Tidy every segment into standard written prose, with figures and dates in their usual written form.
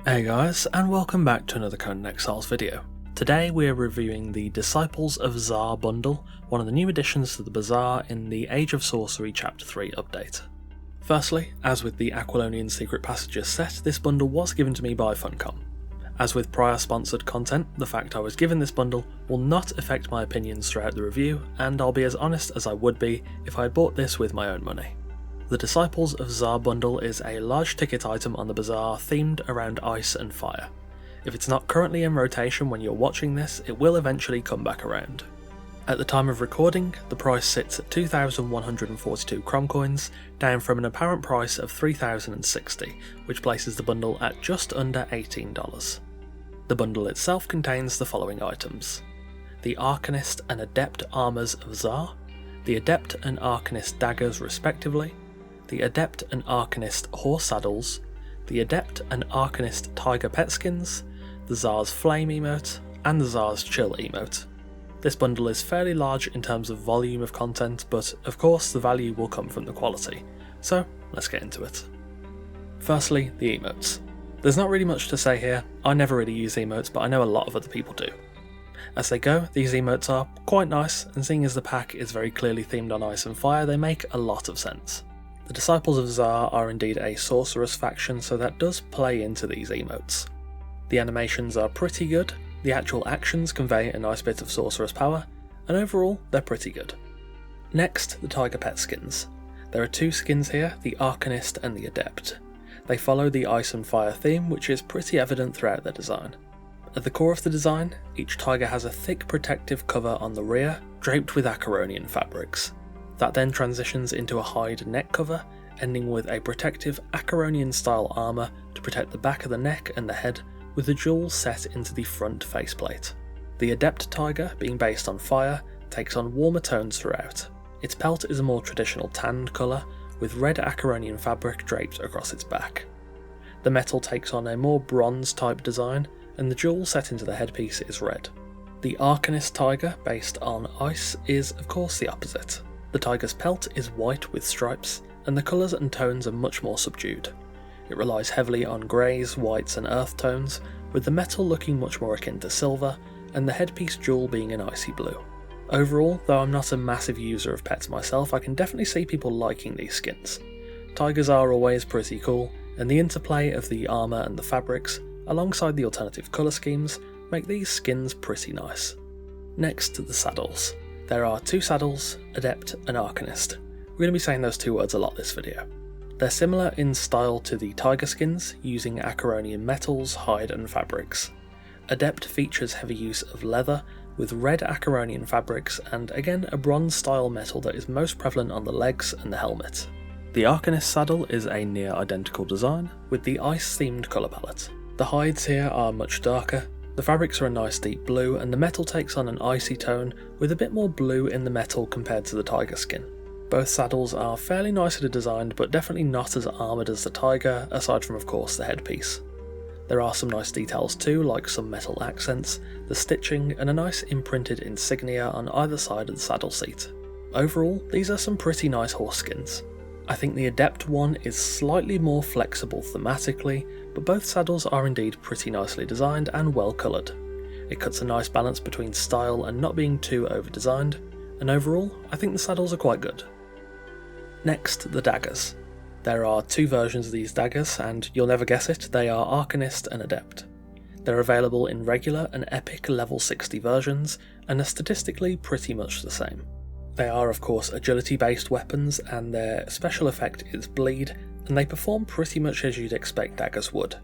Hey guys, and welcome back to another Conan Exiles video. Today we are reviewing the Disciples of Zar bundle, one of the new additions to the Bazaar in the Age of Sorcery Chapter 3 update. Firstly, as with the Aquilonian Secret Passages set, this bundle was given to me by Funcom. As with prior sponsored content, the fact I was given this bundle will not affect my opinions throughout the review, and I'll be as honest as I would be if I had bought this with my own money. The Disciples of Zar bundle is a large ticket item on the Bazaar themed around ice and fire. If it's not currently in rotation when you're watching this, it will eventually come back around. At the time of recording, the price sits at 2,142 Crom coins, down from an apparent price of 3,060, which places the bundle at just under $18. The bundle itself contains the following items: the Arcanist and Adept Armours of Zar, the Adept and Arcanist Daggers respectively, the Adept and Arcanist Horse Saddles, the Adept and Arcanist Tiger Pet Skins, the Zar's Flame emote, and the Zar's Chill emote. This bundle is fairly large in terms of volume of content, but of course the value will come from the quality, so let's get into it. Firstly, the emotes. There's not really much to say here. I never really use emotes, but I know a lot of other people do. As they go, these emotes are quite nice, and seeing as the pack is very clearly themed on ice and fire, they make a lot of sense. The Disciples of Zar are indeed a sorceress faction, so that does play into these emotes. The animations are pretty good, the actual actions convey a nice bit of sorceress power, and overall they're pretty good. Next, the Tiger Pet skins. There are two skins here, the Arcanist and the Adept. They follow the ice and fire theme, which is pretty evident throughout their design. At the core of the design, each tiger has a thick protective cover on the rear, draped with Acaronian fabrics. That then transitions into a hide neck cover, ending with a protective Acaronian style armour to protect the back of the neck and the head, with the jewels set into the front faceplate. The Adept tiger, being based on fire, takes on warmer tones throughout. Its pelt is a more traditional tanned colour, with red Acaronian fabric draped across its back. The metal takes on a more bronze type design, and the jewel set into the headpiece is red. The Arcanist tiger, based on ice, is of course the opposite. The tiger's pelt is white with stripes, and the colours and tones are much more subdued. It relies heavily on greys, whites and earth tones, with the metal looking much more akin to silver, and the headpiece jewel being an icy blue. Overall, though I'm not a massive user of pets myself, I can definitely see people liking these skins. Tigers are always pretty cool, and the interplay of the armour and the fabrics, alongside the alternative colour schemes, make these skins pretty nice. Next, the saddles. There are two saddles, Adept and Arcanist. We're going to be saying those two words a lot this video. They're similar in style to the tiger skins, using Acaronian metals, hide and fabrics. Adept features heavy use of leather, with red Acaronian fabrics and again a bronze style metal that is most prevalent on the legs and the helmet. The Arcanist saddle is a near identical design, with the ice themed colour palette. The hides here are much darker, the fabrics are a nice deep blue, and the metal takes on an icy tone with a bit more blue in the metal compared to the tiger skin. Both saddles are fairly nicely designed, but definitely not as armoured as the tiger, aside from of course the headpiece. There are some nice details too, like some metal accents, the stitching, and a nice imprinted insignia on either side of the saddle seat. Overall, these are some pretty nice horse skins. I think the Adept one is slightly more flexible thematically, but both saddles are indeed pretty nicely designed and well coloured. It cuts a nice balance between style and not being too over-designed, and overall, I think the saddles are quite good. Next, the daggers. There are two versions of these daggers, and you'll never guess it, they are Arcanist and Adept. They're available in regular and epic level 60 versions, and are statistically pretty much the same. They are of course agility based weapons, and their special effect is bleed, and they perform pretty much as you'd expect daggers would.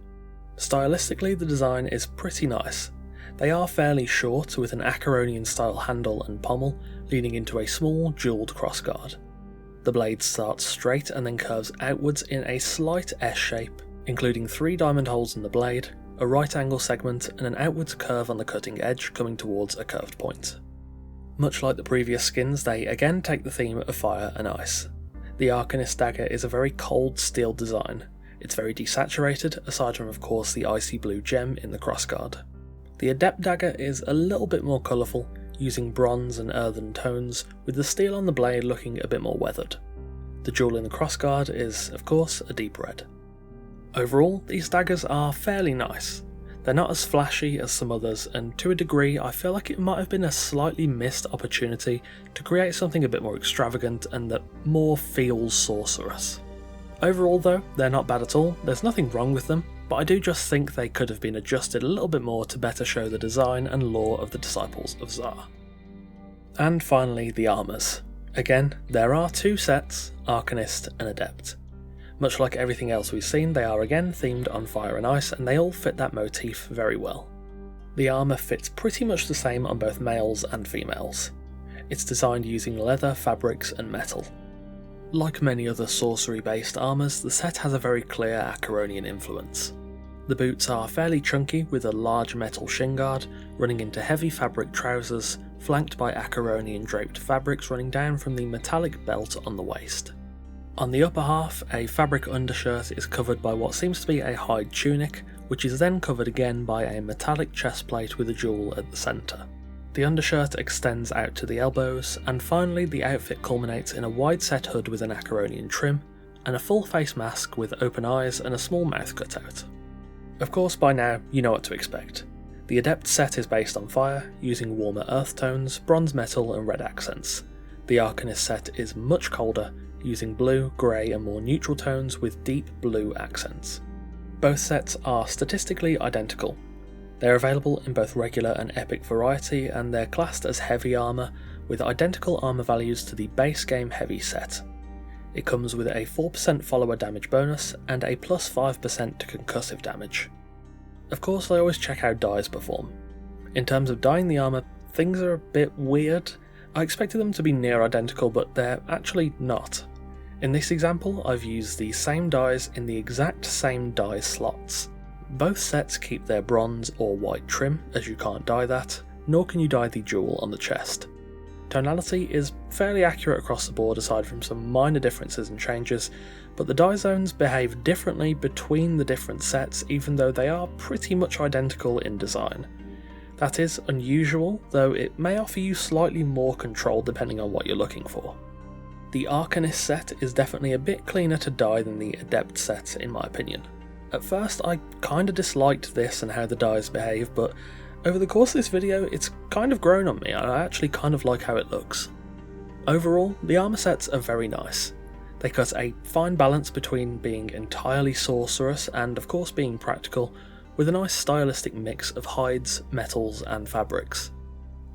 Stylistically, the design is pretty nice. They are fairly short, with an Acaronian style handle and pommel, leading into a small jewelled crossguard. The blade starts straight and then curves outwards in a slight S shape, including 3 diamond holes in the blade, a right angle segment, and an outwards curve on the cutting edge coming towards a curved point. Much like the previous skins, they again take the theme of fire and ice. The Arcanist dagger is a very cold steel design. It's very desaturated, aside from of course the icy blue gem in the crossguard. The Adept dagger is a little bit more colourful, using bronze and earthen tones, with the steel on the blade looking a bit more weathered. The jewel in the crossguard is, of course, a deep red. Overall, these daggers are fairly nice. They're not as flashy as some others, and to a degree I feel like it might have been a slightly missed opportunity to create something a bit more extravagant and that more feels sorcerous. Overall though, they're not bad at all, there's nothing wrong with them, but I do just think they could have been adjusted a little bit more to better show the design and lore of the Disciples of Zar. And finally, the armours. Again, there are two sets, Arcanist and Adept. Much like everything else we've seen, they are again themed on fire and ice, and they all fit that motif very well. The armour fits pretty much the same on both males and females. It's designed using leather, fabrics and metal. Like many other sorcery-based armours, the set has a very clear Acheronian influence. The boots are fairly chunky with a large metal shin guard running into heavy fabric trousers, flanked by Acheronian draped fabrics running down from the metallic belt on the waist. On the upper half, a fabric undershirt is covered by what seems to be a hide tunic, which is then covered again by a metallic chestplate with a jewel at the centre. The undershirt extends out to the elbows, and finally the outfit culminates in a wide-set hood with an Acheronian trim, and a full face mask with open eyes and a small mouth cutout. Of course, by now you know what to expect. The Adept set is based on fire, using warmer earth tones, bronze metal and red accents. The Arcanist set is much colder, using blue, grey and more neutral tones with deep blue accents. Both sets are statistically identical. They're available in both regular and epic variety, and they're classed as heavy armour, with identical armour values to the base game heavy set. It comes with a 4% follower damage bonus and a plus 5% to concussive damage. Of course, I always check how dyes perform. In terms of dyeing the armour, things are a bit weird. I expected them to be near identical, but they're actually not. In this example, I've used the same dyes in the exact same dye slots. Both sets keep their bronze or white trim, as you can't dye that, nor can you dye the jewel on the chest. Tonality is fairly accurate across the board aside from some minor differences and changes, but the dye zones behave differently between the different sets even though they are pretty much identical in design. That is unusual, though it may offer you slightly more control depending on what you're looking for. The Arcanist set is definitely a bit cleaner to dye than the Adept set in my opinion. At first I kinda disliked this and how the dyes behave, but over the course of this video it's kind of grown on me and I actually kind of like how it looks. Overall, the armour sets are very nice. They cut a fine balance between being entirely sorcerous and of course being practical, with a nice stylistic mix of hides, metals and fabrics.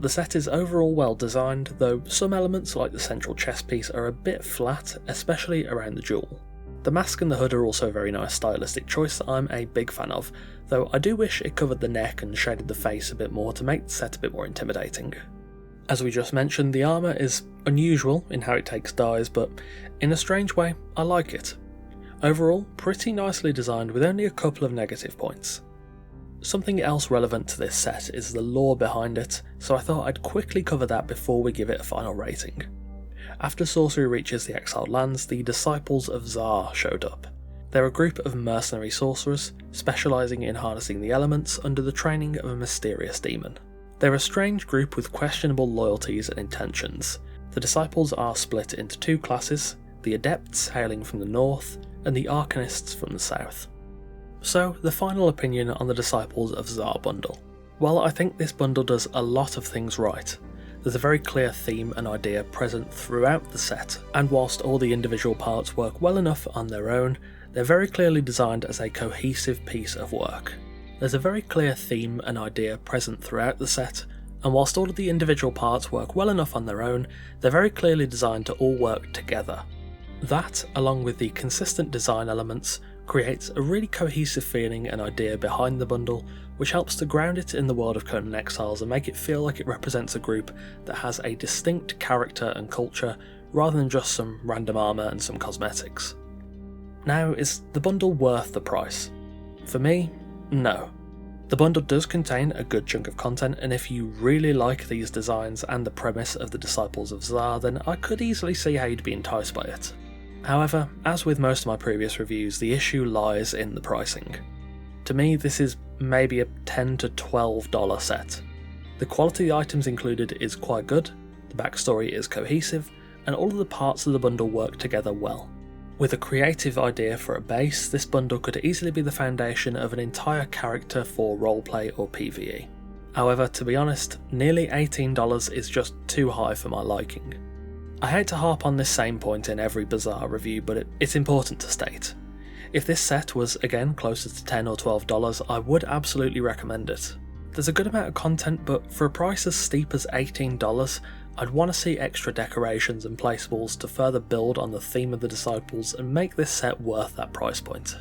The set is overall well designed, though some elements like the central chest piece are a bit flat, especially around the jewel. The mask and the hood are also a very nice stylistic choice that I'm a big fan of, though I do wish it covered the neck and shaded the face a bit more to make the set a bit more intimidating. As we just mentioned, the armour is unusual in how it takes dyes, but in a strange way, I like it. Overall, pretty nicely designed with only a couple of negative points. Something else relevant to this set is the lore behind it, so I thought I'd quickly cover that before we give it a final rating. After sorcery reaches the Exiled Lands, the Disciples of Zar showed up. They're a group of mercenary sorcerers, specialising in harnessing the elements under the training of a mysterious demon. They're a strange group with questionable loyalties and intentions. The Disciples are split into two classes, the Adepts hailing from the north, and the Arcanists from the south. So, the final opinion on the Disciples of Zar bundle. Well, I think this bundle does a lot of things right. There's a very clear theme and idea present throughout the set, and whilst all the individual parts work well enough on their own, they're very clearly designed as a cohesive piece of work. There's a very clear theme and idea present throughout the set, and whilst all of the individual parts work well enough on their own, they're very clearly designed to all work together. That, along with the consistent design elements, creates a really cohesive feeling and idea behind the bundle, which helps to ground it in the world of Conan Exiles and make it feel like it represents a group that has a distinct character and culture, rather than just some random armour and some cosmetics. Now, is the bundle worth the price? For me, no. The bundle does contain a good chunk of content, and if you really like these designs and the premise of the Disciples of Zar, then I could easily see how you'd be enticed by it. However, as with most of my previous reviews, the issue lies in the pricing. To me, this is maybe a $10 to $12 set. The quality of the items included is quite good, the backstory is cohesive, and all of the parts of the bundle work together well. With a creative idea for a base, this bundle could easily be the foundation of an entire character for roleplay or PvE. However, to be honest, nearly $18 is just too high for my liking. I hate to harp on this same point in every Bazaar review, but it's important to state. If this set was again closer to $10 or $12, I would absolutely recommend it. There's a good amount of content, but for a price as steep as $18, I'd want to see extra decorations and placeables to further build on the theme of the Disciples and make this set worth that price point.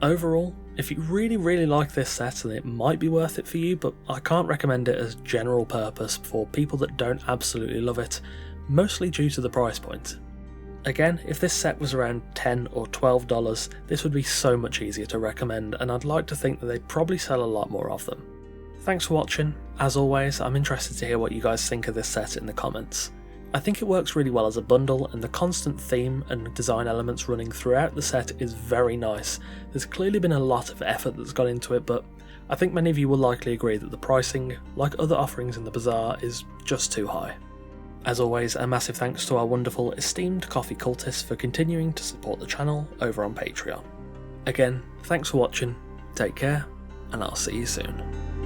Overall, if you really like this set, then it might be worth it for you, but I can't recommend it as general purpose for people that don't absolutely love it, mostly due to the price point. Again, if this set was around $10 or $12, this would be so much easier to recommend, and I'd like to think that they'd probably sell a lot more of them. Thanks for watching. As always, I'm interested to hear what you guys think of this set in the comments. I think it works really well as a bundle, and the constant theme and design elements running throughout the set is very nice. There's clearly been a lot of effort that's gone into it, but I think many of you will likely agree that the pricing, like other offerings in the Bazaar, is just too high. As always, a massive thanks to our wonderful esteemed coffee cultists for continuing to support the channel over on Patreon. Again, thanks for watching, take care, and I'll see you soon.